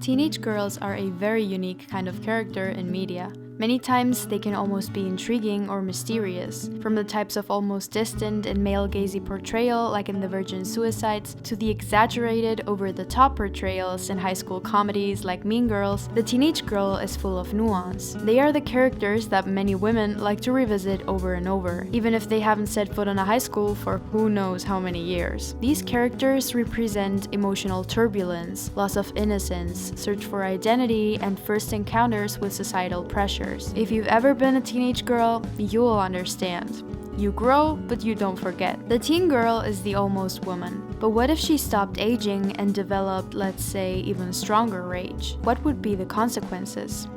Teenage girls are a very unique kind of character in media. Many times they can almost be intriguing or mysterious, from the types of almost distant and male-gazy portrayal like in The Virgin Suicides, to the exaggerated, over-the-top portrayals in high school comedies like Mean Girls. The teenage girl is full of nuance. They are the characters that many women like to revisit over and over, even if they haven't set foot on a high school for who knows how many years. These characters represent emotional turbulence, loss of innocence, search for identity, and first encounters with societal pressure. If you've ever been a teenage girl, you'll understand. You grow, but you don't forget. The teen girl is the almost woman. But what if she stopped aging and developed, let's say, even stronger rage? What would be the consequences?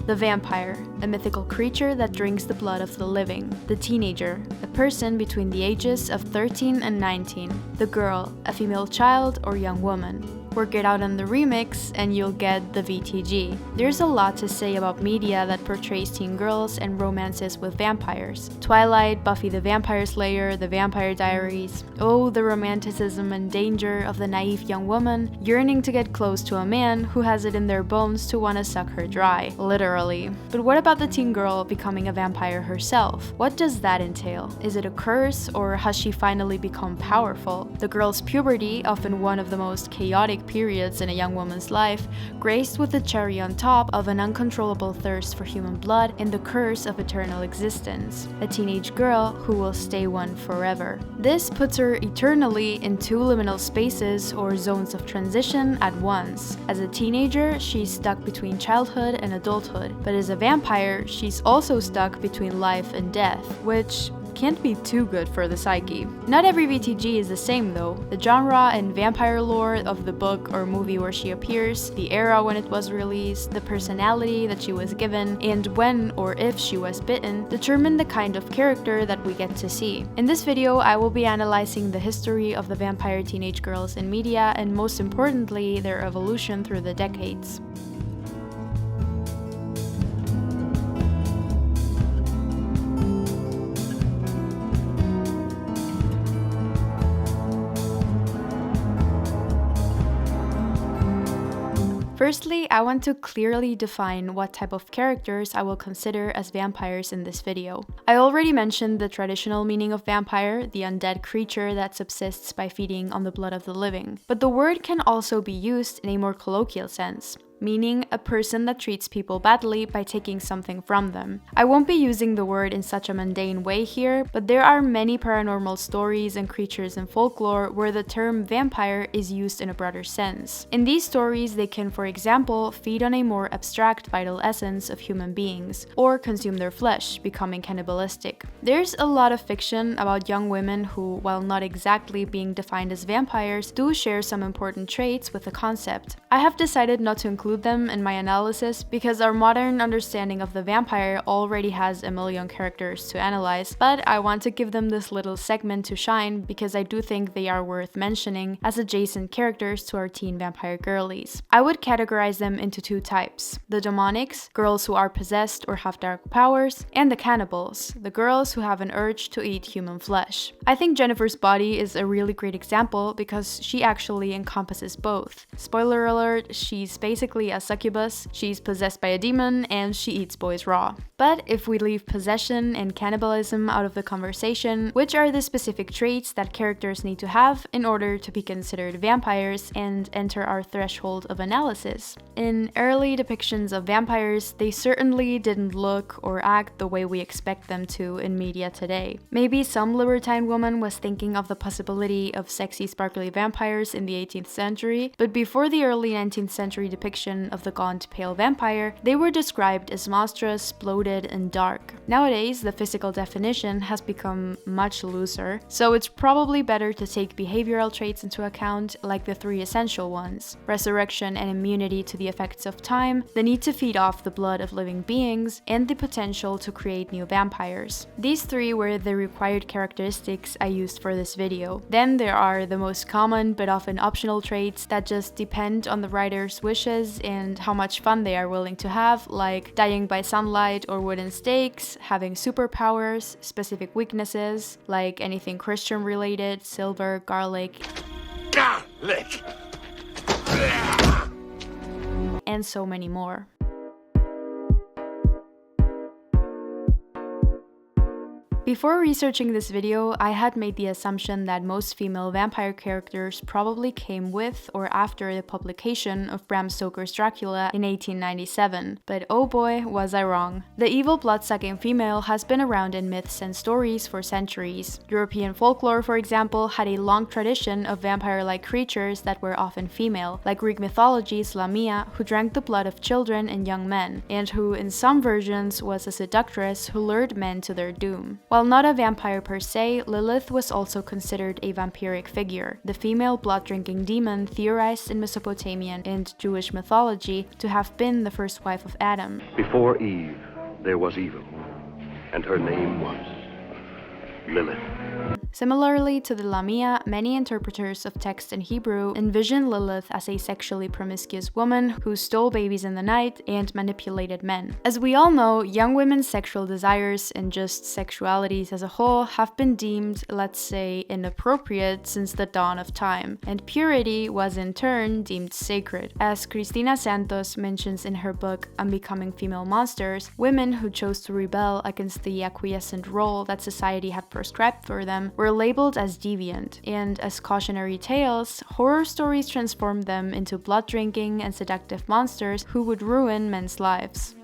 The vampire, a mythical creature that drinks the blood of the living. The teenager, a person between the ages of 13 and 19. The girl, a female child or young woman. Work it out on the remix and you'll get the VTG. There's a lot to say about media that portrays teen girls and romances with vampires. Twilight, Buffy the Vampire Slayer, The Vampire Diaries. Oh, the romanticism and danger of the naive young woman yearning to get close to a man who has it in their bones to want to suck her dry, literally. But what about the teen girl becoming a vampire herself? What does that entail? Is it a curse, or has she finally become powerful? The girl's puberty, often one of the most chaotic periods in a young woman's life, graced with the cherry on top of an uncontrollable thirst for human blood and the curse of eternal existence. A teenage girl who will stay one forever. This puts her eternally in two liminal spaces or zones of transition at once. As a teenager, she's stuck between childhood and adulthood, but as a vampire, she's also stuck between life and death, which can't be too good for the psyche. Not every VTG is the same though. The genre and vampire lore of the book or movie where she appears, the era when it was released, the personality that she was given, and when or if she was bitten, determine the kind of character that we get to see. In this video, I will be analyzing the history of the vampire teenage girls in media and most importantly, their evolution through the decades. Firstly, I want to clearly define what type of characters I will consider as vampires in this video. I already mentioned the traditional meaning of vampire, the undead creature that subsists by feeding on the blood of the living. But the word can also be used in a more colloquial sense, meaning a person that treats people badly by taking something from them. I won't be using the word in such a mundane way here, but there are many paranormal stories and creatures in folklore where the term vampire is used in a broader sense. In these stories, they can, for example, feed on a more abstract vital essence of human beings, or consume their flesh, becoming cannibalistic. There's a lot of fiction about young women who, while not exactly being defined as vampires, do share some important traits with the concept. I have decided not to include them in my analysis because our modern understanding of the vampire already has a million characters to analyze, but I want to give them this little segment to shine because I do think they are worth mentioning as adjacent characters to our teen vampire girlies. I would categorize them into two types: the demonics, girls who are possessed or have dark powers, and the cannibals, the girls who have an urge to eat human flesh. I think Jennifer's Body is a really great example because she actually encompasses both. Spoiler alert, she's basically a succubus, she's possessed by a demon, and she eats boys raw. But if we leave possession and cannibalism out of the conversation, which are the specific traits that characters need to have in order to be considered vampires and enter our threshold of analysis? In early depictions of vampires, they certainly didn't look or act the way we expect them to in media today. Maybe some libertine woman was thinking of the possibility of sexy, sparkly vampires in the 18th century, but before the early 19th century depiction of the gaunt pale vampire, they were described as monstrous, bloated, and dark. Nowadays, the physical definition has become much looser, so it's probably better to take behavioral traits into account, like the three essential ones: resurrection and immunity to the effects of time, the need to feed off the blood of living beings, and the potential to create new vampires. These three were the required characteristics I used for this video. Then there are the most common but often optional traits that just depend on the writer's wishes and how much fun they are willing to have, like dying by sunlight or wooden stakes, having superpowers, specific weaknesses, like anything Christian related, silver, garlic. and so many more. Before researching this video, I had made the assumption that most female vampire characters probably came with or after the publication of Bram Stoker's Dracula in 1897, but oh boy, was I wrong. The evil blood-sucking female has been around in myths and stories for centuries. European folklore, for example, had a long tradition of vampire-like creatures that were often female, like Greek mythology's Lamia, who drank the blood of children and young men, and who, in some versions, was a seductress who lured men to their doom. While not a vampire per se, Lilith was also considered a vampiric figure, the female blood-drinking demon theorized in Mesopotamian and Jewish mythology to have been the first wife of Adam. Before Eve, there was evil, and her name was Lilith. Similarly to the Lamia, many interpreters of text in Hebrew envision Lilith as a sexually promiscuous woman who stole babies in the night and manipulated men. As we all know, young women's sexual desires and just sexualities as a whole have been deemed, let's say, inappropriate since the dawn of time, and purity was in turn deemed sacred. As Cristina Santos mentions in her book Unbecoming Female Monsters, women who chose to rebel against the acquiescent role that society had prescribed for them were labeled as deviant, and as cautionary tales, horror stories transformed them into blood-drinking and seductive monsters who would ruin men's lives.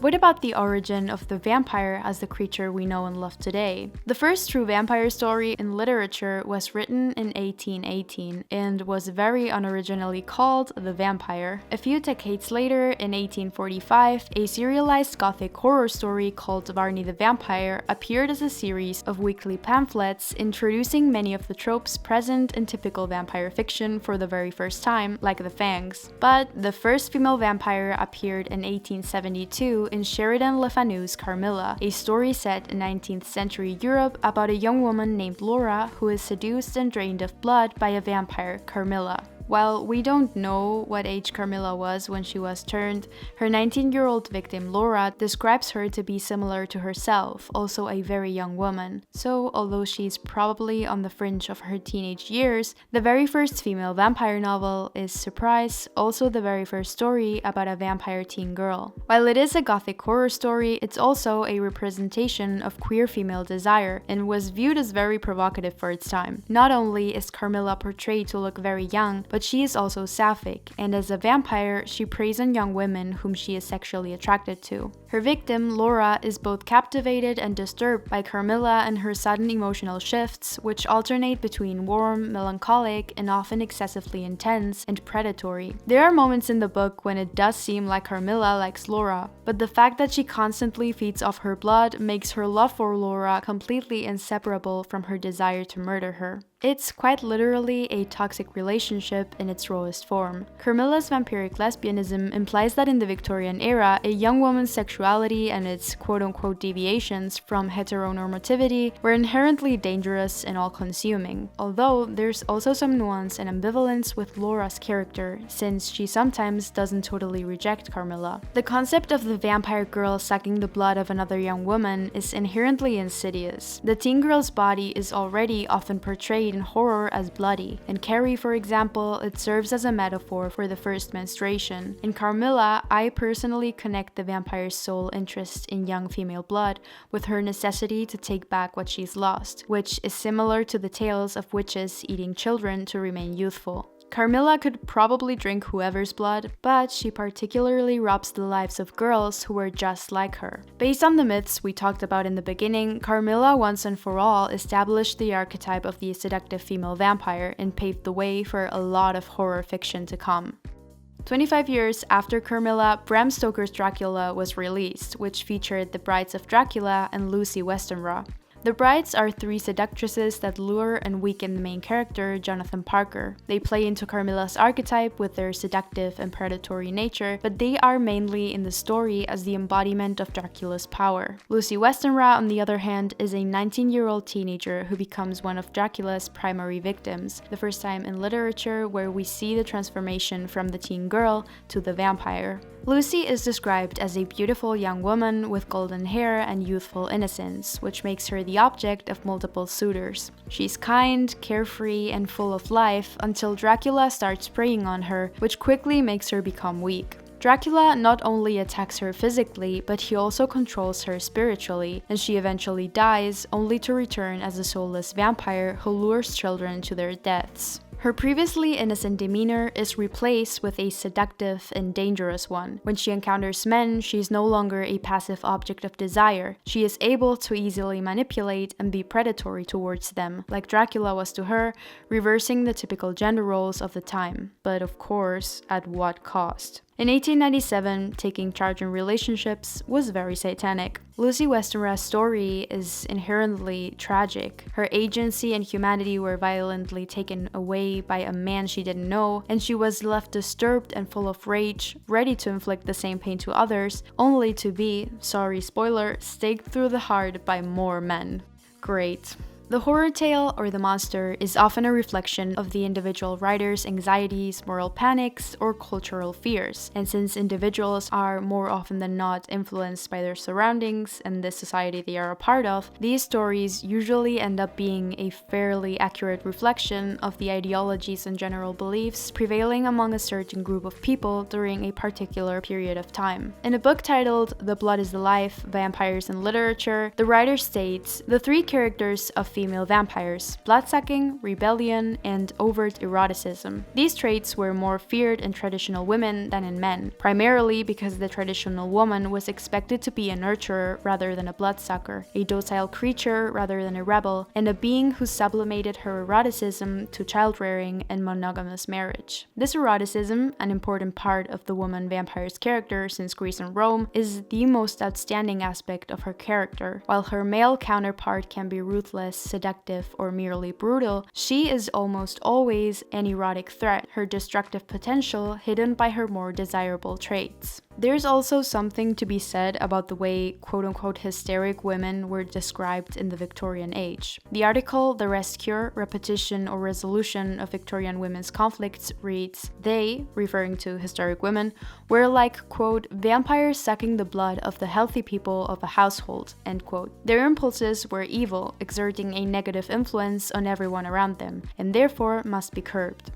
What about the origin of the vampire as the creature we know and love today? The first true vampire story in literature was written in 1818 and was very unoriginally called The Vampire. A few decades later, in 1845, a serialized gothic horror story called Varney the Vampire appeared as a series of weekly pamphlets introducing many of the tropes present in typical vampire fiction for the very first time, like the fangs. But the first female vampire appeared in 1872 in Sheridan Le Fanu's Carmilla, a story set in 19th century Europe about a young woman named Laura who is seduced and drained of blood by a vampire, Carmilla. While we don't know what age Carmilla was when she was turned, her 19-year-old victim Laura describes her to be similar to herself, also a very young woman. So, although she's probably on the fringe of her teenage years, the very first female vampire novel is, surprise, also the very first story about a vampire teen girl. While it is a gothic horror story, it's also a representation of queer female desire, and was viewed as very provocative for its time. Not only is Carmilla portrayed to look very young, but she is also sapphic, and as a vampire, she preys on young women whom she is sexually attracted to. Her victim, Laura, is both captivated and disturbed by Carmilla and her sudden emotional shifts, which alternate between warm, melancholic, and often excessively intense and predatory. There are moments in the book when it does seem like Carmilla likes Laura, but the fact that she constantly feeds off her blood makes her love for Laura completely inseparable from her desire to murder her. It's quite literally a toxic relationship in its rawest form. Carmilla's vampiric lesbianism implies that in the Victorian era, a young woman's sexuality and its quote-unquote deviations from heteronormativity were inherently dangerous and all-consuming, although there's also some nuance and ambivalence with Laura's character, since she sometimes doesn't totally reject Carmilla. The concept of the vampire girl sucking the blood of another young woman is inherently insidious. The teen girl's body is already often portrayed in horror as bloody. In Carrie, for example, it serves as a metaphor for the first menstruation. In Carmilla, I personally connect the vampire's sole interest in young female blood with her necessity to take back what she's lost, which is similar to the tales of witches eating children to remain youthful. Carmilla could probably drink whoever's blood, but she particularly robs the lives of girls who were just like her. Based on the myths we talked about in the beginning, Carmilla once and for all established the archetype of the seductive female vampire and paved the way for a lot of horror fiction to come. 25 years after Carmilla, Bram Stoker's Dracula was released, which featured the brides of Dracula and Lucy Westenra. The brides are three seductresses that lure and weaken the main character, Jonathan Parker. They play into Carmilla's archetype with their seductive and predatory nature, but they are mainly in the story as the embodiment of Dracula's power. Lucy Westenra, on the other hand, is a 19-year-old teenager who becomes one of Dracula's primary victims, the first time in literature where we see the transformation from the teen girl to the vampire. Lucy is described as a beautiful young woman with golden hair and youthful innocence, which makes her the the object of multiple suitors. She's kind, carefree, and full of life until Dracula starts preying on her, which quickly makes her become weak. Dracula not only attacks her physically, but he also controls her spiritually, and she eventually dies, only to return as a soulless vampire who lures children to their deaths. Her previously innocent demeanor is replaced with a seductive and dangerous one. When she encounters men, she is no longer a passive object of desire. She is able to easily manipulate and be predatory towards them, like Dracula was to her, reversing the typical gender roles of the time. But of course, at what cost? In 1897, taking charge in relationships was very satanic. Lucy Westenra's story is inherently tragic. Her agency and humanity were violently taken away by a man she didn't know, and she was left disturbed and full of rage, ready to inflict the same pain to others, only to be, sorry spoiler, staked through the heart by more men. Great. The horror tale, or the monster, is often a reflection of the individual writer's anxieties, moral panics, or cultural fears. And since individuals are more often than not influenced by their surroundings and the society they are a part of, these stories usually end up being a fairly accurate reflection of the ideologies and general beliefs prevailing among a certain group of people during a particular period of time. In a book titled The Blood is the Life: Vampires in Literature, the writer states, the three characters of female vampires: bloodsucking, rebellion, and overt eroticism. These traits were more feared in traditional women than in men, primarily because the traditional woman was expected to be a nurturer rather than a bloodsucker, a docile creature rather than a rebel, and a being who sublimated her eroticism to child-rearing and monogamous marriage. This eroticism, an important part of the woman vampire's character since Greece and Rome, is the most outstanding aspect of her character. While her male counterpart can be ruthless, seductive, or merely brutal, she is almost always an erotic threat, her destructive potential hidden by her more desirable traits. There's also something to be said about the way quote-unquote hysteric women were described in the Victorian age. The article The Rest Cure, Repetition or Resolution of Victorian Women's Conflicts reads, they, referring to hysteric women, were like, quote, vampires sucking the blood of the healthy people of a household, end quote. Their impulses were evil, exerting a negative influence on everyone around them, and therefore must be curbed.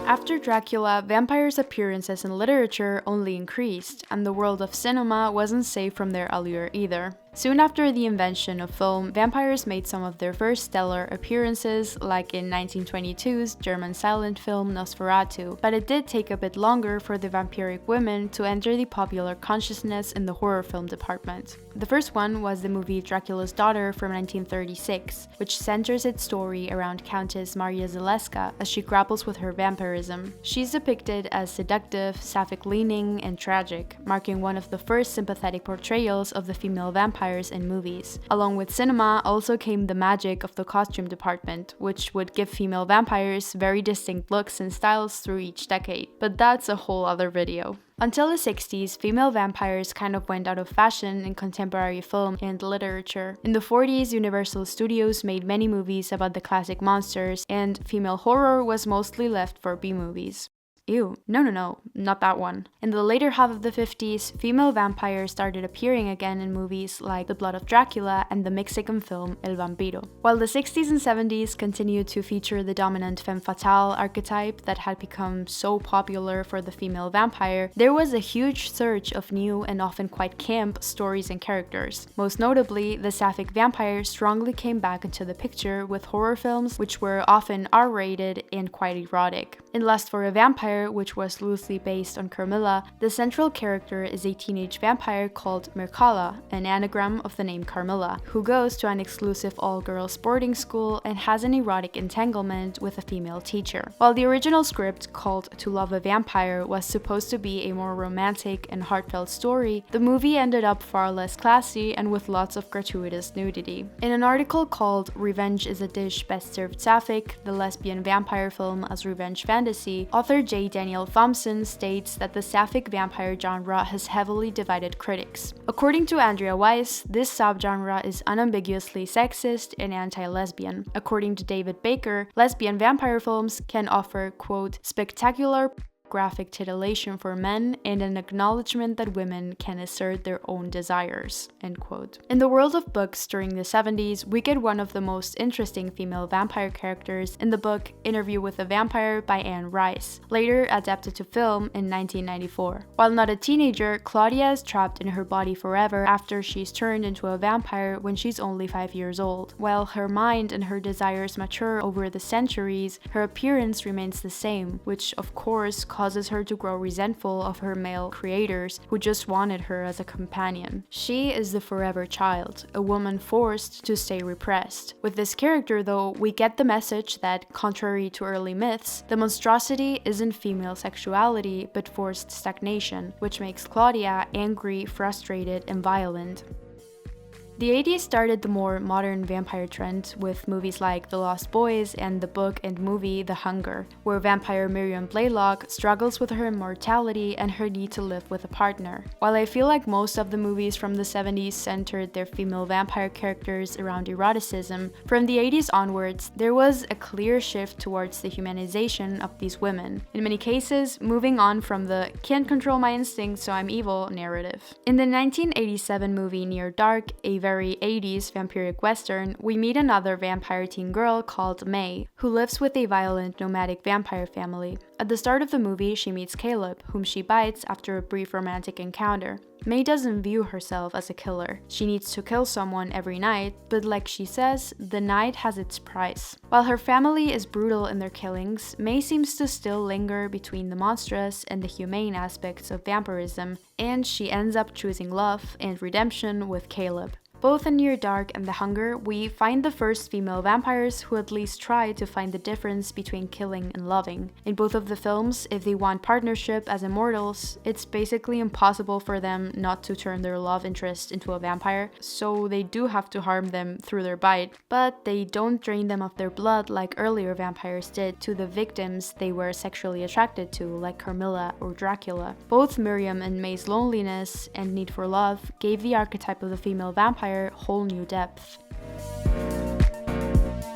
After Dracula, vampires' appearances in literature only increased, and the world of cinema wasn't safe from their allure either. Soon after the invention of film, vampires made some of their first stellar appearances, like in 1922's German silent film Nosferatu, but it did take a bit longer for the vampiric women to enter the popular consciousness in the horror film department. The first one was the movie Dracula's Daughter from 1936, which centers its story around Countess Maria Zaleska as she grapples with her vampirism. She's depicted as seductive, sapphic-leaning, and tragic, marking one of the first sympathetic portrayals of the female vampire in movies. Along with cinema also came the magic of the costume department, which would give female vampires very distinct looks and styles through each decade. But that's a whole other video. Until the 60s, female vampires kind of went out of fashion in contemporary film and literature. In the 40s, Universal Studios made many movies about the classic monsters, and female horror was mostly left for B-movies. Ew, no, not that one. In the later half of the 50s, female vampires started appearing again in movies like The Blood of Dracula and the Mexican film El Vampiro. While the 60s and 70s continued to feature the dominant femme fatale archetype that had become so popular for the female vampire, there was a huge surge of new and often quite camp stories and characters. Most notably, the sapphic vampire strongly came back into the picture with horror films which were often R-rated and quite erotic. In Lust for a Vampire, which was loosely based on Carmilla, the central character is a teenage vampire called Mircalla, an anagram of the name Carmilla, who goes to an exclusive all-girls boarding school and has an erotic entanglement with a female teacher. While the original script, called To Love a Vampire, was supposed to be a more romantic and heartfelt story, the movie ended up far less classy and with lots of gratuitous nudity. In an article called Revenge is a Dish Best Served Sapphic, the lesbian vampire film as revenge fantasy, author J. Daniel Thompson states that the sapphic vampire genre has heavily divided critics. According to Andrea Weiss, this subgenre is unambiguously sexist and anti-lesbian. According to David Baker, lesbian vampire films can offer, quote, spectacular graphic titillation for men and an acknowledgement that women can assert their own desires." End quote. In the world of books during the 70s, we get one of the most interesting female vampire characters in the book Interview with a Vampire by Anne Rice, later adapted to film in 1994. While not a teenager, Claudia is trapped in her body forever after she's turned into a vampire when she's only 5 years old. While her mind and her desires mature over the centuries, her appearance remains the same, which of course causes her to grow resentful of her male creators who just wanted her as a companion. She is the forever child, a woman forced to stay repressed. With this character though, we get the message that, contrary to early myths, the monstrosity isn't female sexuality but forced stagnation, which makes Claudia angry, frustrated, and violent. The 80s started the more modern vampire trend with movies like The Lost Boys and the book and movie The Hunger, where vampire Miriam Blaylock struggles with her immortality and her need to live with a partner. While I feel like most of the movies from the 70s centered their female vampire characters around eroticism, from the 80s onwards, there was a clear shift towards the humanization of these women, in many cases moving on from the "can't control my instincts so I'm evil" narrative. In the 1987 movie Near Dark, a very 80s vampiric western, we meet another vampire teen girl called May, who lives with a violent nomadic vampire family. At the start of the movie, she meets Caleb, whom she bites after a brief romantic encounter. May doesn't view herself as a killer. She needs to kill someone every night, but like she says, the night has its price. While her family is brutal in their killings, May seems to still linger between the monstrous and the humane aspects of vampirism, and she ends up choosing love and redemption with Caleb. Both in Near Dark and The Hunger, we find the first female vampires who at least try to find the difference between killing and loving. In both of the films, if they want partnership as immortals, it's basically impossible for them not to turn their love interest into a vampire, so they do have to harm them through their bite. But they don't drain them of their blood like earlier vampires did to the victims they were sexually attracted to, like Carmilla or Dracula. Both Miriam and May's loneliness and need for love gave the archetype of the female vampire whole new depth.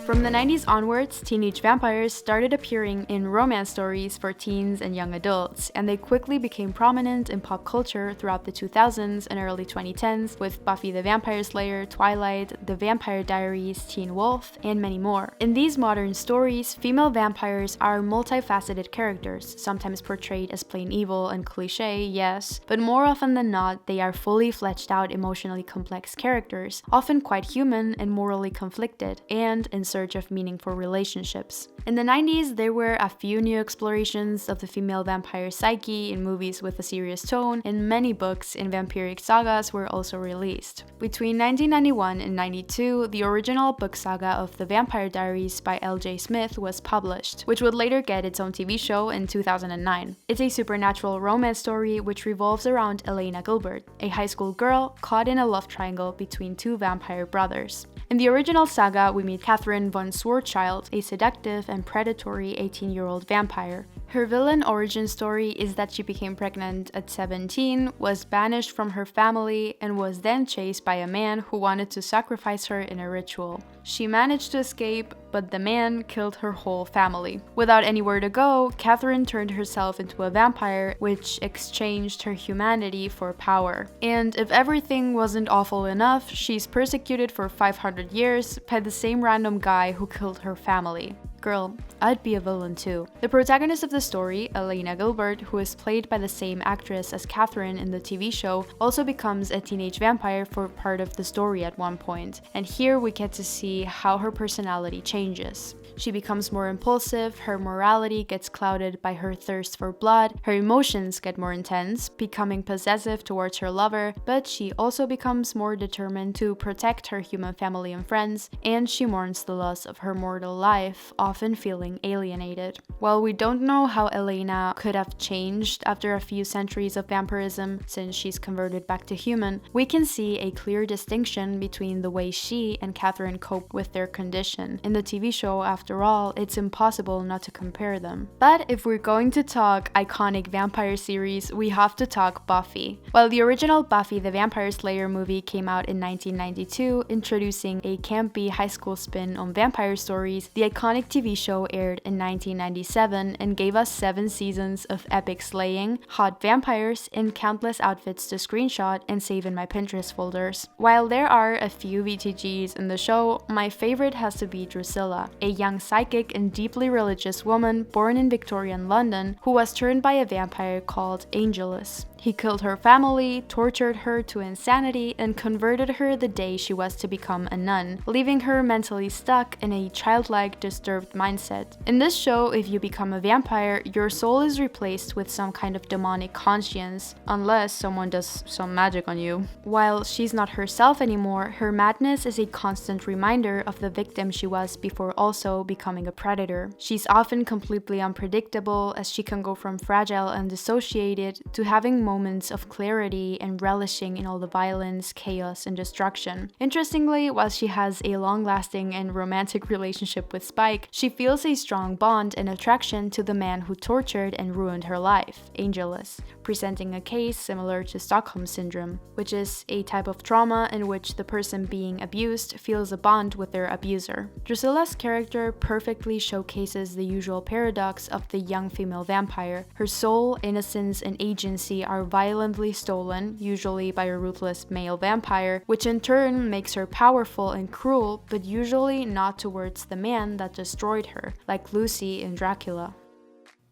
From the 90s onwards, teenage vampires started appearing in romance stories for teens and young adults, and they quickly became prominent in pop culture throughout the 2000s and early 2010s with Buffy the Vampire Slayer, Twilight, The Vampire Diaries, Teen Wolf, and many more. In these modern stories, female vampires are multifaceted characters, sometimes portrayed as plain evil and cliché, yes, but more often than not, they are fully fleshed out emotionally complex characters, often quite human and morally conflicted, and in search of meaningful relationships. In the 90s, there were a few new explorations of the female vampire psyche in movies with a serious tone, and many books and vampiric sagas were also released. Between 1991 and 92, the original book saga of The Vampire Diaries by L.J. Smith was published, which would later get its own TV show in 2009. It's a supernatural romance story which revolves around Elena Gilbert, a high school girl caught in a love triangle between two vampire brothers. In the original saga, we meet Catherine von Schwarzschild, a seductive and predatory 18-year-old vampire. Her villain origin story is that she became pregnant at 17, was banished from her family, and was then chased by a man who wanted to sacrifice her in a ritual. She managed to escape, but the man killed her whole family. Without anywhere to go, Catherine turned herself into a vampire, which exchanged her humanity for power. And if everything wasn't awful enough, she's persecuted for 500 years by the same random guy who killed her family. Girl, I'd be a villain too. The protagonist of the story, Elena Gilbert, who is played by the same actress as Catherine in the TV show, also becomes a teenage vampire for part of the story at one point, and here we get to see how her personality changes. She becomes more impulsive, her morality gets clouded by her thirst for blood, her emotions get more intense, becoming possessive towards her lover, but she also becomes more determined to protect her human family and friends, and she mourns the loss of her mortal life, often feeling alienated. While we don't know how Elena could have changed after a few centuries of vampirism, since she's converted back to human, we can see a clear distinction between the way she and Catherine cope with their condition. In the TV show, after after all, it's impossible not to compare them. But if we're going to talk iconic vampire series, we have to talk Buffy. While the original Buffy the Vampire Slayer movie came out in 1992, introducing a campy high school spin on vampire stories, the iconic TV show aired in 1997 and gave us 7 seasons of epic slaying, hot vampires, and countless outfits to screenshot and save in my Pinterest folders. While there are a few VTGs in the show, my favorite has to be Drusilla, a young psychic and deeply religious woman born in Victorian London who was turned by a vampire called Angelus. He killed her family, tortured her to insanity, and converted her the day she was to become a nun, leaving her mentally stuck in a childlike, disturbed mindset. In this show, if you become a vampire, your soul is replaced with some kind of demonic conscience, unless someone does some magic on you. While she's not herself anymore, her madness is a constant reminder of the victim she was before also becoming a predator. She's often completely unpredictable, as she can go from fragile and dissociated to having moments of clarity and relishing in all the violence, chaos, and destruction. Interestingly, while she has a long-lasting and romantic relationship with Spike, she feels a strong bond and attraction to the man who tortured and ruined her life, Angelus, presenting a case similar to Stockholm Syndrome, which is a type of trauma in which the person being abused feels a bond with their abuser. Drusilla's character perfectly showcases the usual paradox of the young female vampire. Her soul, innocence, and agency are violently stolen, usually by a ruthless male vampire, which in turn makes her powerful and cruel, but usually not towards the man that destroyed her, like Lucy in Dracula.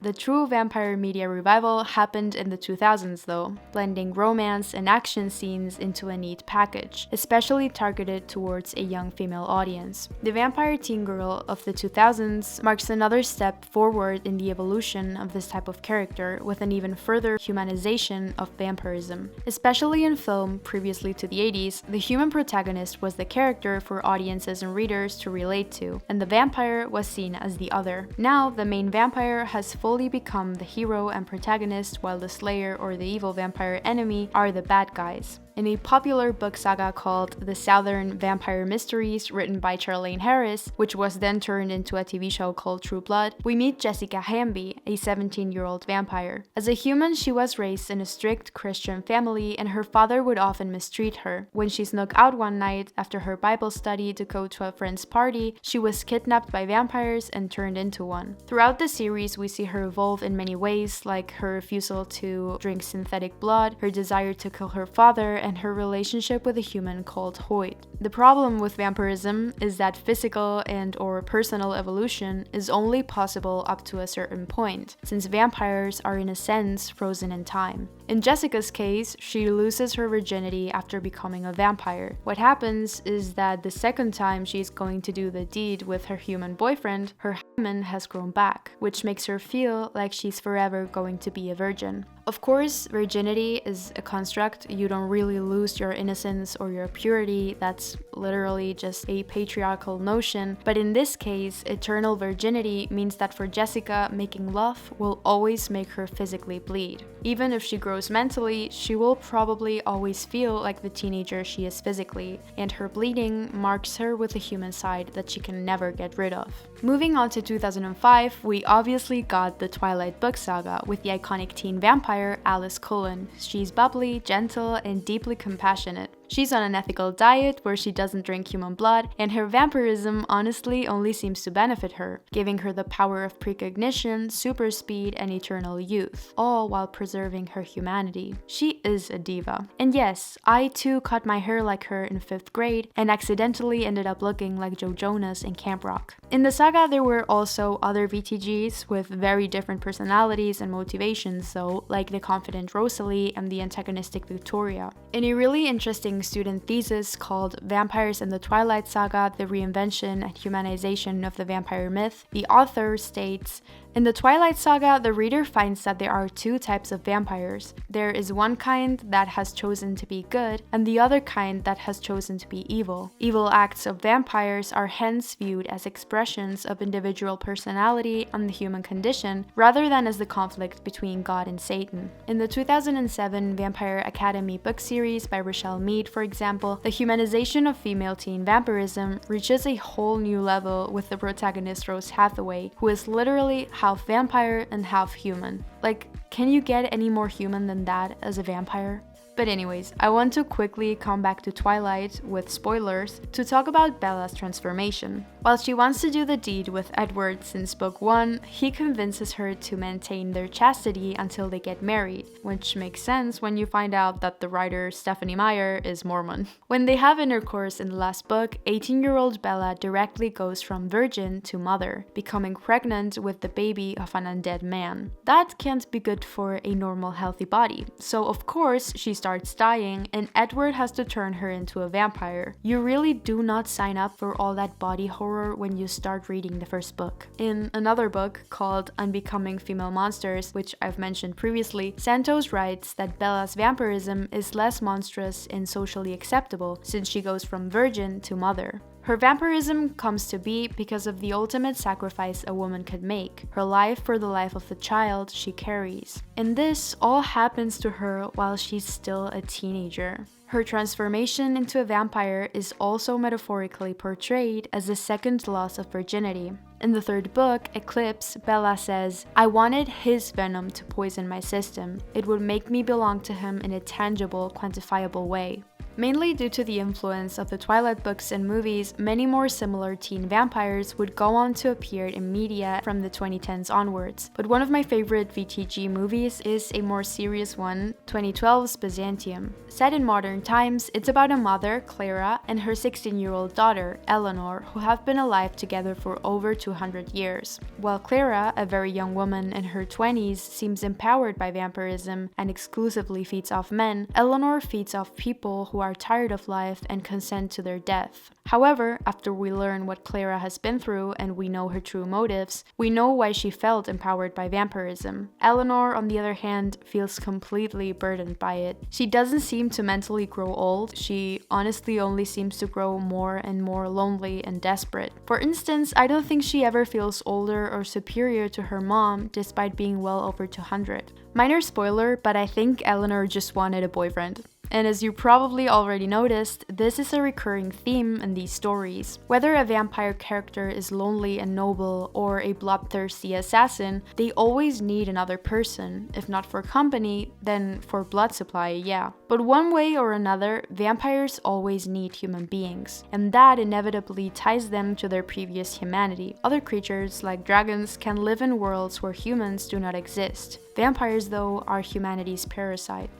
The true vampire media revival happened in the 2000s though, blending romance and action scenes into a neat package, especially targeted towards a young female audience. The vampire teen girl of the 2000s marks another step forward in the evolution of this type of character, with an even further humanization of vampirism. Especially in film, previously to the 80s, the human protagonist was the character for audiences and readers to relate to, and the vampire was seen as the other. Now, the main vampire has fully become the hero and protagonist, while the slayer or the evil vampire enemy are the bad guys. In a popular book saga called The Southern Vampire Mysteries, written by Charlaine Harris, which was then turned into a TV show called True Blood, we meet Jessica Hamby, a 17-year-old vampire. As a human, she was raised in a strict Christian family, and her father would often mistreat her. When she snuck out one night after her Bible study to go to a friend's party, she was kidnapped by vampires and turned into one. Throughout the series, we see her evolve in many ways, like her refusal to drink synthetic blood, her desire to kill her father, and her relationship with a human called Hoyt. The problem with vampirism is that physical and/or personal evolution is only possible up to a certain point, since vampires are in a sense frozen in time. In Jessica's case, she loses her virginity after becoming a vampire. What happens is that the second time she's going to do the deed with her human boyfriend, her hymen has grown back, which makes her feel like she's forever going to be a virgin. Of course, virginity is a construct. You don't really lose your innocence or your purity. That's literally just a patriarchal notion. But in this case, eternal virginity means that for Jessica, making love will always make her physically bleed. Even if she grows mentally, she will probably always feel like the teenager she is physically, and her bleeding marks her with a human side that she can never get rid of. Moving on to 2005, we obviously got the Twilight book saga with the iconic teen vampire Alice Cullen. She's bubbly, gentle, and deeply compassionate. She's on an ethical diet where she doesn't drink human blood, and her vampirism honestly only seems to benefit her, giving her the power of precognition, super speed, and eternal youth, all while preserving her humanity. She is a diva. And yes, I too cut my hair like her in 5th grade and accidentally ended up looking like Joe Jonas in Camp Rock. In the saga, there were also other VTGs with very different personalities and motivations though, like the confident Rosalie and the antagonistic Victoria. In a really interesting student thesis called Vampires in the Twilight Saga, the Reinvention and Humanization of the Vampire Myth, the author states, In the Twilight Saga, the reader finds that there are two types of vampires. There is one kind that has chosen to be good, and the other kind that has chosen to be evil. Evil acts of vampires are hence viewed as expressions of individual personality and the human condition, rather than as the conflict between God and Satan. In the 2007 Vampire Academy book series by Rochelle Mead, for example, the humanization of female teen vampirism reaches a whole new level with the protagonist Rose Hathaway, who is literally half vampire and half human. Like, can you get any more human than that as a vampire? But anyways, I want to quickly come back to Twilight, with spoilers, to talk about Bella's transformation. While she wants to do the deed with Edward since book 1, he convinces her to maintain their chastity until they get married, which makes sense when you find out that the writer Stephanie Meyer is Mormon. When they have intercourse in the last book, 18-year-old Bella directly goes from virgin to mother, becoming pregnant with the baby of an undead man. That can't be good for a normal, healthy body, so of course she starts dying, and Edward has to turn her into a vampire. You really do not sign up for all that body horror when you start reading the first book. In another book called Unbecoming Female Monsters, which I've mentioned previously, Santos writes that Bella's vampirism is less monstrous and socially acceptable since she goes from virgin to mother. Her vampirism comes to be because of the ultimate sacrifice a woman could make, her life for the life of the child she carries. And this all happens to her while she's still a teenager. Her transformation into a vampire is also metaphorically portrayed as the second loss of virginity. In the third book, Eclipse, Bella says, "I wanted his venom to poison my system. It would make me belong to him in a tangible, quantifiable way." Mainly due to the influence of the Twilight books and movies, many more similar teen vampires would go on to appear in media from the 2010s onwards. But one of my favorite VTG movies is a more serious one, 2012's Byzantium. Set in modern times, it's about a mother, Clara, and her 16-year-old daughter, Eleanor, who have been alive together for over 200 years. While Clara, a very young woman in her 20s, seems empowered by vampirism and exclusively feeds off men, Eleanor feeds off people who are tired of life and consent to their death. However, after we learn what Clara has been through and we know her true motives, we know why she felt empowered by vampirism. Eleanor, on the other hand, feels completely burdened by it. She doesn't seem to mentally grow old, she honestly only seems to grow more and more lonely and desperate. For instance, I don't think she ever feels older or superior to her mom despite being well over 200. Minor spoiler, but I think Eleanor just wanted a boyfriend. And as you probably already noticed, this is a recurring theme in these stories. Whether a vampire character is lonely and noble or a bloodthirsty assassin, they always need another person. If not for company, then for blood supply, yeah. But one way or another, vampires always need human beings, and that inevitably ties them to their previous humanity. Other creatures, like dragons, can live in worlds where humans do not exist. Vampires, though, are humanity's parasite.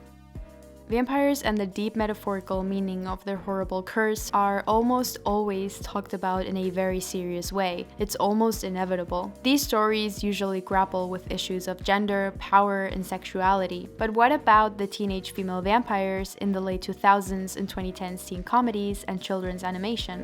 Vampires and the deep metaphorical meaning of their horrible curse are almost always talked about in a very serious way. It's almost inevitable. These stories usually grapple with issues of gender, power, and sexuality. But what about the teenage female vampires in the late 2000s and 2010s teen comedies and children's animation?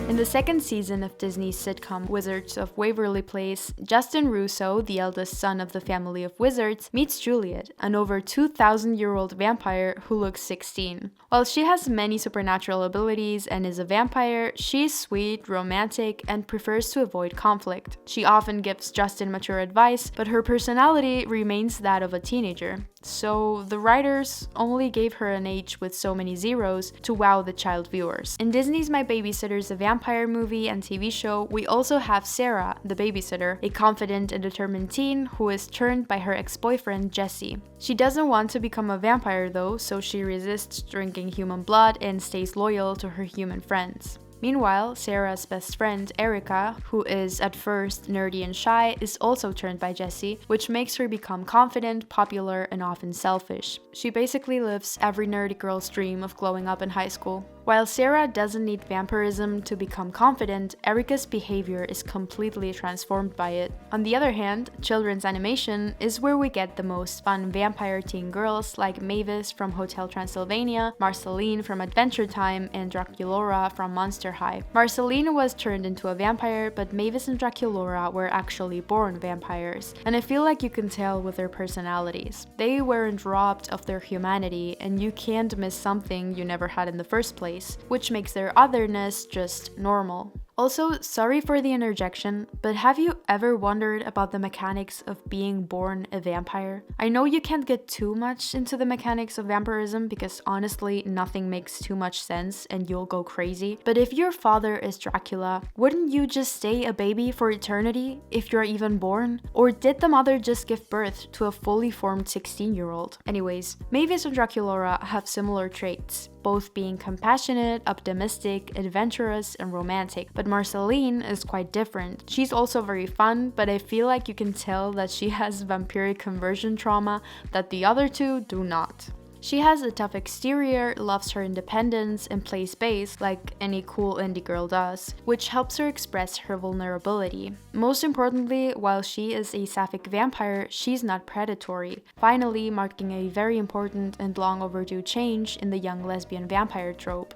In the second season of Disney's sitcom Wizards of Waverly Place, Justin Russo, the eldest son of the family of wizards, meets Juliet, an over 2,000-year-old vampire who looks 16. While she has many supernatural abilities and is a vampire, she is sweet, romantic, and prefers to avoid conflict. She often gives Justin mature advice, but her personality remains that of a teenager. So the writers only gave her an age with so many zeros to wow the child viewers. In Disney's My Babysitter's a Vampire movie and TV show, we also have Sarah, the babysitter, a confident and determined teen who is turned by her ex-boyfriend Jesse. She doesn't want to become a vampire though, so she resists drinking human blood and stays loyal to her human friends. Meanwhile, Sarah's best friend, Erica, who is at first nerdy and shy, is also turned by Jesse, which makes her become confident, popular, and often selfish. She basically lives every nerdy girl's dream of glowing up in high school. While Sarah doesn't need vampirism to become confident, Erica's behavior is completely transformed by it. On the other hand, children's animation is where we get the most fun vampire teen girls like Mavis from Hotel Transylvania, Marceline from Adventure Time, and Draculaura from Monster High. Marceline was turned into a vampire, but Mavis and Draculaura were actually born vampires, and I feel like you can tell with their personalities. They weren't robbed of their humanity, and you can't miss something you never had in the first place, which makes their otherness just normal. Also, sorry for the interjection, but have you ever wondered about the mechanics of being born a vampire? I know you can't get too much into the mechanics of vampirism because honestly, nothing makes too much sense and you'll go crazy. But if your father is Dracula, wouldn't you just stay a baby for eternity if you're even born? Or did the mother just give birth to a fully formed 16-year-old? Anyways, Mavis and Draculaura have similar traits, both being compassionate, optimistic, adventurous, and romantic. But Marceline is quite different. She's also very fun, but I feel like you can tell that she has vampiric conversion trauma that the other two do not. She has a tough exterior, loves her independence, and plays bass like any cool indie girl does, which helps her express her vulnerability. Most importantly, while she is a sapphic vampire, she's not predatory, finally marking a very important and long overdue change in the young lesbian vampire trope.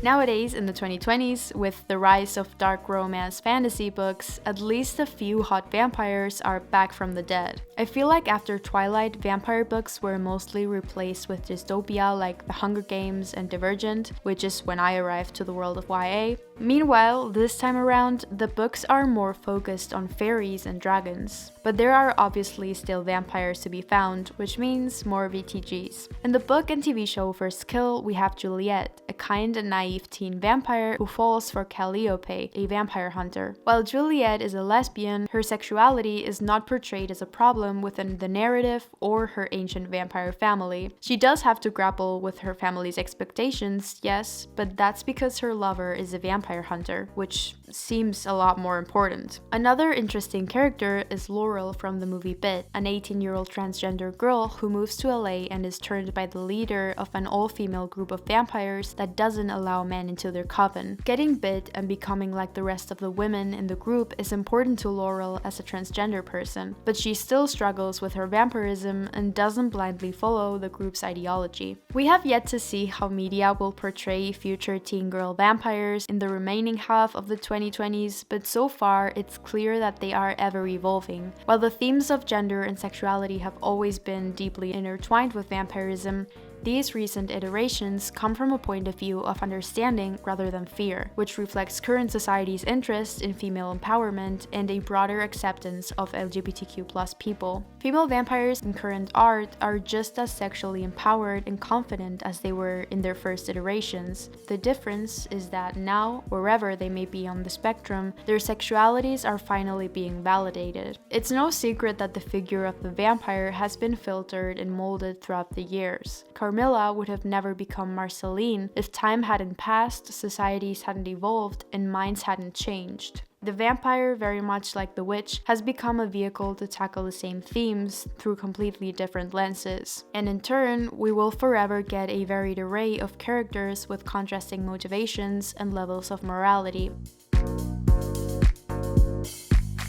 Nowadays, in the 2020s, with the rise of dark romance fantasy books, at least a few hot vampires are back from the dead. I feel like after Twilight, vampire books were mostly replaced with dystopia like The Hunger Games and Divergent, which is when I arrived to the world of YA. Meanwhile, this time around, the books are more focused on fairies and dragons. But there are obviously still vampires to be found, which means more VTGs. In the book and TV show First Kill, we have Juliet, a kind and naive teen vampire who falls for Calliope, a vampire hunter. While Juliet is a lesbian, her sexuality is not portrayed as a problem within the narrative or her ancient vampire family. She does have to grapple with her family's expectations, yes, but that's because her lover is a vampire hunter, which seems a lot more important. Another interesting character is Laurel from the movie Bit, an 18-year-old transgender girl who moves to LA and is turned by the leader of an all-female group of vampires that doesn't allow men into their coven. Getting bit and becoming like the rest of the women in the group is important to Laurel as a transgender person, but she still struggles with her vampirism and doesn't blindly follow the group's ideology. We have yet to see how media will portray future teen girl vampires in the remaining half of the 2020s, but so far it's clear that they are ever evolving. While the themes of gender and sexuality have always been deeply intertwined with vampirism, these recent iterations come from a point of view of understanding rather than fear, which reflects current society's interest in female empowerment and a broader acceptance of LGBTQ+ people. Female vampires in current art are just as sexually empowered and confident as they were in their first iterations. The difference is that now, wherever they may be on the spectrum, their sexualities are finally being validated. It's no secret that the figure of the vampire has been filtered and molded throughout the years. Carmilla would have never become Marceline if time hadn't passed, societies hadn't evolved, and minds hadn't changed. The vampire, very much like the witch, has become a vehicle to tackle the same themes through completely different lenses. And in turn, we will forever get a varied array of characters with contrasting motivations and levels of morality.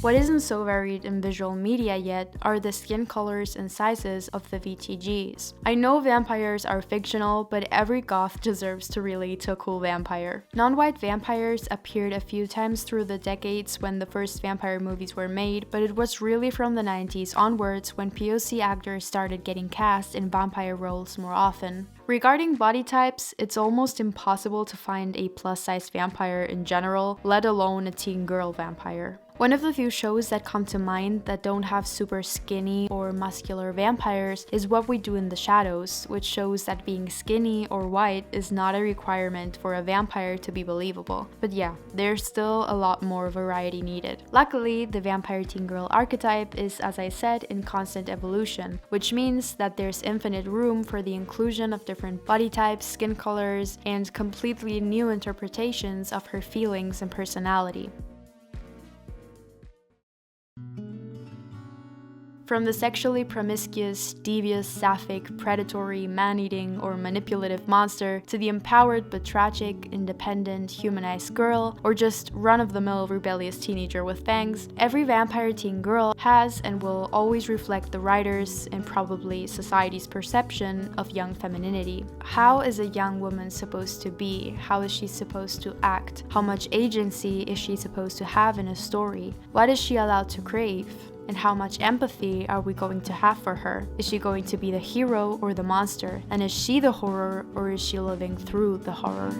What isn't so varied in visual media yet are the skin colors and sizes of the VTGs. I know vampires are fictional, but every goth deserves to relate to a cool vampire. Non-white vampires appeared a few times through the decades when the first vampire movies were made, but it was really from the 90s onwards when POC actors started getting cast in vampire roles more often. Regarding body types, it's almost impossible to find a plus-size vampire in general, let alone a teen girl vampire. One of the few shows that come to mind that don't have super skinny or muscular vampires is What We Do in the Shadows, which shows that being skinny or white is not a requirement for a vampire to be believable. But yeah, there's still a lot more variety needed. Luckily, the vampire teen girl archetype is, as I said, in constant evolution, which means that there's infinite room for the inclusion of different body types, skin colors, and completely new interpretations of her feelings and personality. From the sexually promiscuous, devious, sapphic, predatory, man-eating, or manipulative monster to the empowered but tragic, independent, humanized girl, or just run-of-the-mill rebellious teenager with fangs, every vampire teen girl has and will always reflect the writer's and probably society's perception of young femininity. How is a young woman supposed to be? How is she supposed to act? How much agency is she supposed to have in a story? What is she allowed to crave? And how much empathy are we going to have for her? Is she going to be the hero or the monster? And is she the horror, or is she living through the horror?